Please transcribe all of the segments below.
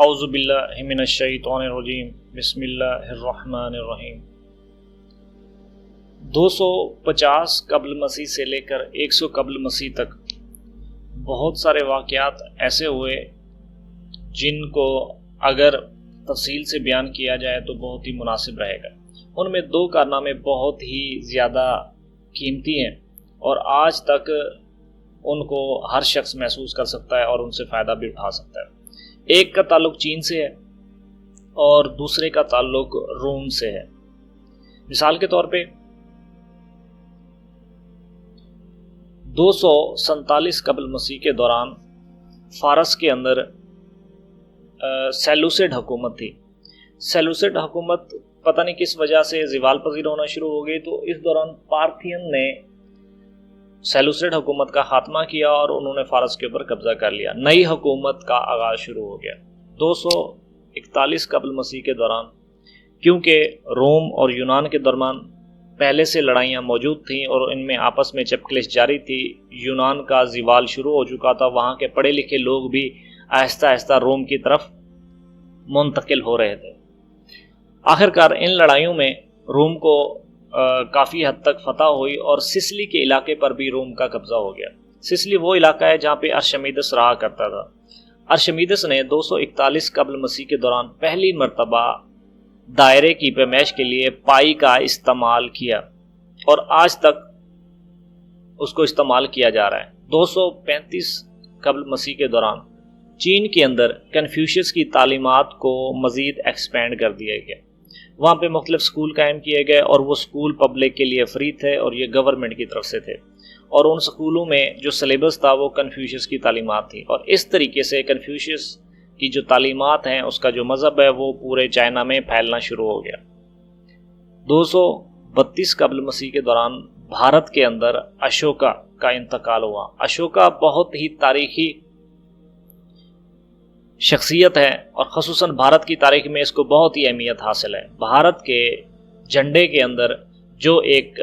औज़ुबिल्लाहि मिनश्शैतानिर्रजीम बिस्मिल्लाहिर्रहमानिर्रहीम। 250 कब्ल मसीह से लेकर 100 कब्ल मसीह तक बहुत सारे वाक़यात ऐसे हुए जिनको अगर तफसील से बयान किया जाए तो बहुत ही मुनासिब रहेगा। उनमें दो कारनामे बहुत ही ज़्यादा कीमती हैं और आज तक उनको हर शख्स महसूस कर सकता है और उनसे फ़ायदा भी उठा सकता है। एक का ताल्लुक चीन से है और दूसरे का ताल्लुक रोम से है। मिसाल के तौर पे 247 कब्ल मसीह के दौरान फारस के अंदर सेलूसिड हुकूमत थी। सेलूसिड हुकूमत पता नहीं किस वजह से ज़वाल पजीर होना शुरू हो गई, तो इस दौरान पार्थियन ने सेलूसिड हुकूमत का खात्मा किया और उन्होंने फारस के ऊपर कब्जा कर लिया। नई हुकूमत का आगाज़ शुरू हो गया 241 कब्ल मसीह के दौरान। क्योंकि रोम और यूनान के दरमियान पहले से लड़ाइयाँ मौजूद थीं और इनमें आपस में चपकलिश जारी थी। यूनान का ज़वाल शुरू हो चुका था, वहाँ के पढ़े लिखे लोग भी आहिस्ता आहिस्ता रोम की तरफ मुंतकिल हो रहे थे। आखिरकार इन लड़ाइयों में रोम को काफ़ी हद तक फतह हुई और सिसिली के इलाके पर भी रोम का कब्ज़ा हो गया। सिसिली वो इलाका है जहाँ पे अर्शमीदस रहा करता था। अर्शमीदस ने 241 कब्ल मसीह के दौरान पहली मरतबा दायरे की पैमाइश के लिए पाई का इस्तेमाल किया और आज तक उसको इस्तेमाल किया जा रहा है। 235 कब्ल मसीह के दौरान चीन के अंदर कन्फ्यूशियस की तालीमात को मज़ीद एक्सपेंड कर दिया गया। वहाँ पे मुख्तलिफ स्कूल कायम किए गए और वो स्कूल पब्लिक के लिए फ्री थे और ये गवर्नमेंट की तरफ से थे और उन स्कूलों में जो सिलेबस था वो कन्फ्यूशियस की तालीमात थी और इस तरीके से कन्फ्यूशियस की जो तालीमात हैं, उसका जो मज़हब है वो पूरे चाइना में फैलना शुरू हो गया। 232 कब्ल मसीह के दौरान भारत के अंदर अशोका का इंतकाल हुआ। अशोका बहुत ही तारीखी शख्सियत है और ख़ुसूसन भारत की तारीख में इसको बहुत ही अहमियत हासिल है। भारत के झंडे के अंदर जो एक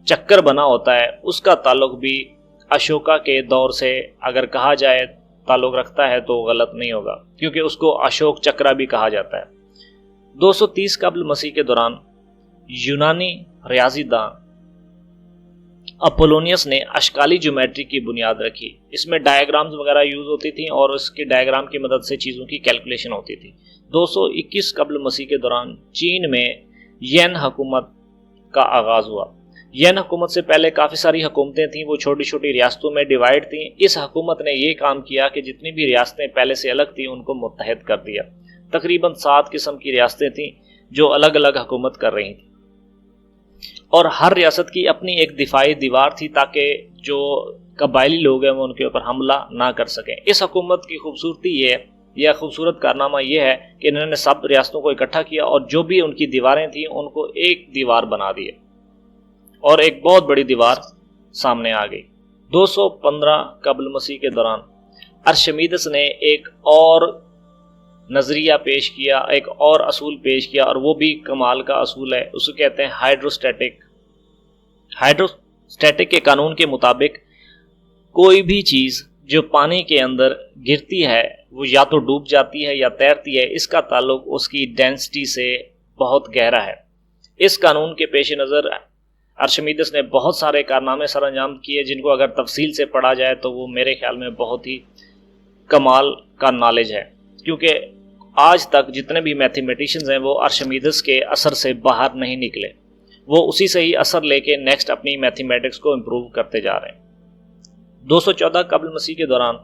चक्कर बना होता है उसका ताल्लुक भी अशोका के दौर से अगर कहा जाए ताल्लुक रखता है तो गलत नहीं होगा, क्योंकि उसको अशोक चक्रा भी कहा जाता है। 230 कब्ल मसीह के दौरान यूनानी रियाजीदान अपोलोनियस ने अशकाली ज्योमेट्री की बुनियाद रखी। इसमें डायग्राम्स वगैरह यूज़ होती थी और उसके डायग्राम की मदद से चीज़ों की कैलकुलेशन होती थी। 221 कब्ल मसीह के दौरान चीन में यन हुकूमत का आगाज़ हुआ। यन हुकूमत से पहले काफ़ी सारी हुकूमतें थीं, वो छोटी छोटी रियासतों में डिवाइड थीं। इस हुकूमत ने ये काम किया कि जितनी भी रियासतें पहले से अलग थीं उनको मुत्तहद कर दिया। तकरीबन 7 किस्म की रियासतें थीं जो अलग अलग हुकूमत कर रही थीं और हर रियासत की अपनी एक दिफाई दीवार थी ताकि जो कबायली लोग हैं वो उनके ऊपर हमला ना कर सकें। इस हुकूमत की खूबसूरती ये है या खूबसूरत कारनामा ये है कि इन्होंने सब रियासतों को इकट्ठा किया और जो भी उनकी दीवारें थीं उनको एक दीवार बना दिए और एक बहुत बड़ी दीवार सामने आ गई। 215 कब्ल मसीह के दौरान अर्शमीदस ने एक और नज़रिया पेश किया, एक और असूल पेश किया और वो भी कमाल का असूल है। उसको कहते हैं हाइड्रोस्टैटिक। हाइड्रोस्टैटिक के कानून के मुताबिक कोई भी चीज़ जो पानी के अंदर गिरती है वो या तो डूब जाती है या तैरती है। इसका ताल्लुक उसकी डेंसिटी से बहुत गहरा है। इस कानून के पेश नज़र अर्शमीदस ने बहुत सारे कारनामे सर अंजाम किए जिनको अगर तफसील से पढ़ा जाए तो वो मेरे ख्याल में बहुत ही कमाल का नॉलेज है, क्योंकि आज तक जितने भी मैथमेटिशियंस हैं वो अर्शमीदस के असर से बाहर नहीं निकले। वो उसी से ही असर लेके नेक्स्ट अपनी मैथमेटिक्स को इम्प्रूव करते जा रहे हैं। 214 कब्ल मसीह के दौरान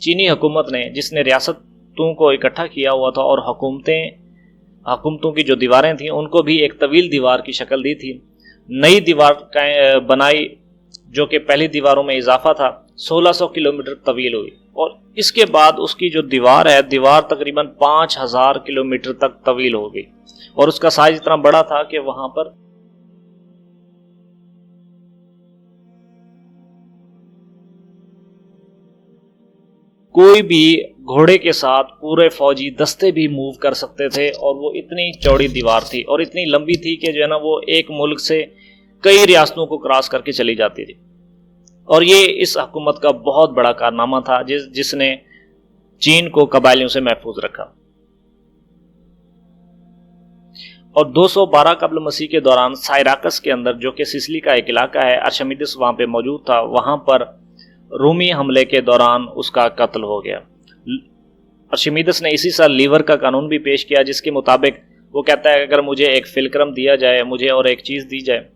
चीनी हुकूमत ने, जिसने रियासतों को इकट्ठा किया हुआ था और हुकूमतों की जो दीवारें थीं उनको भी एक तवील दीवार की शक्ल दी थी। नई दीवार बनाई जो कि पहली दीवारों में इजाफा था, 1600 किलोमीटर तवील हुई और इसके बाद उसकी जो दीवार है, दीवार तकरीबन 5000 किलोमीटर तक तवील हो गई और उसका साइज इतना बड़ा था कि वहां पर कोई भी घोड़े के साथ पूरे फौजी दस्ते भी मूव कर सकते थे और वो इतनी चौड़ी दीवार थी और इतनी लंबी थी कि जो है ना वो एक मुल्क से कई रियासतों को क्रॉस करके चली जाती थी। और ये इस हुकूमत का बहुत बड़ा कारनामा था जिसने चीन को कबायलियों से महफूज रखा। और 212 कब्ल मसीह के दौरान साइराकस के अंदर, जो कि सिसिली का एक इलाका है, अर्शमीदिस वहां पे मौजूद था। वहां पर रूमी हमले के दौरान उसका कत्ल हो गया। अर्शमीदिस ने इसी साल लीवर का कानून भी पेश किया, जिसके मुताबिक वो कहता है अगर मुझे एक फिलक्रम दिया जाए, मुझे और एक चीज़ दी जाए,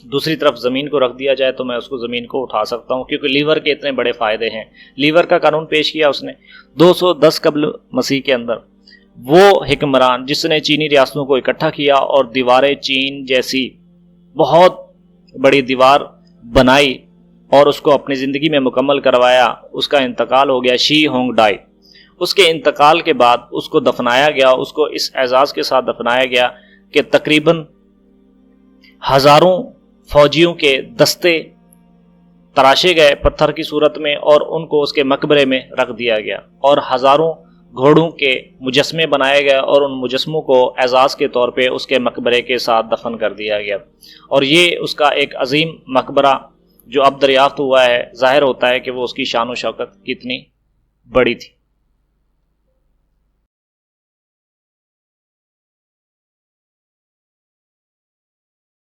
दूसरी तरफ ज़मीन को रख दिया जाए, तो मैं उसको ज़मीन को उठा सकता हूँ, क्योंकि लीवर के इतने बड़े फ़ायदे हैं। लीवर का कानून पेश किया उसने 210 कब्ल मसीह के अंदर। वो हिक्मरान जिसने चीनी रियासतों को इकट्ठा किया और दीवारें चीन जैसी बहुत बड़ी दीवार बनाई और उसको अपनी ज़िंदगी में मुकम्मल करवाया, उसका इंतकाल हो गया, शी होंगडाई। उसके इंतकाल के बाद उसको दफनाया गया, उसको इस एजाज़ के साथ दफनाया गया कि तकरीबन हज़ारों फौजियों के दस्ते तराशे गए पत्थर की सूरत में और उनको उसके मकबरे में रख दिया गया, और हज़ारों घोड़ों के मुजस्मे बनाए गए और उन मुजस्मों को एजाज़ के तौर पे उसके मकबरे के साथ दफन कर दिया गया। और ये उसका एक अजीम मकबरा जो अब दरियाफ्त हुआ है, ज़ाहिर होता है कि वो उसकी शान व शौकत कितनी बड़ी थी।